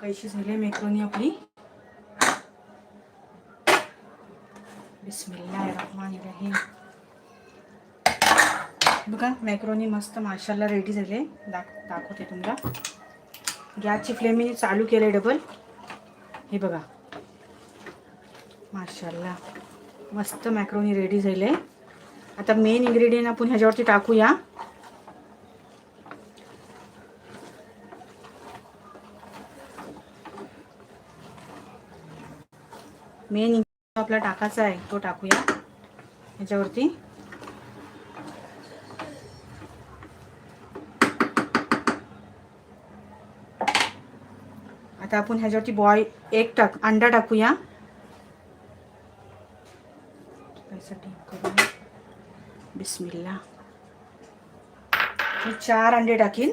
कैशी झाली मॅक्रोनी आपली. बिस्मिल्लाहिर्रहमानिर्रहीम. बघा मॅक्रोनी मस्त माशाल्लाह रेडी झाले. दाखवते तुम्हाला. गॅसची फ्लेम मी चालू केले डबल. हे बघा माशाल्लाह मस्त मॅक्रोनी रेडी झाले. आता मेन इन्ग्रेडियंट आपण ह्याच्यावरती टाकूया. मेन आपला टाकायचा आहे तो टाकूया ह्याच्यावरती. आता आपण ह्याच्यावरती एक अंडा टाकूया. बिस्मिल्लाह. 4 अंडे टाकीन.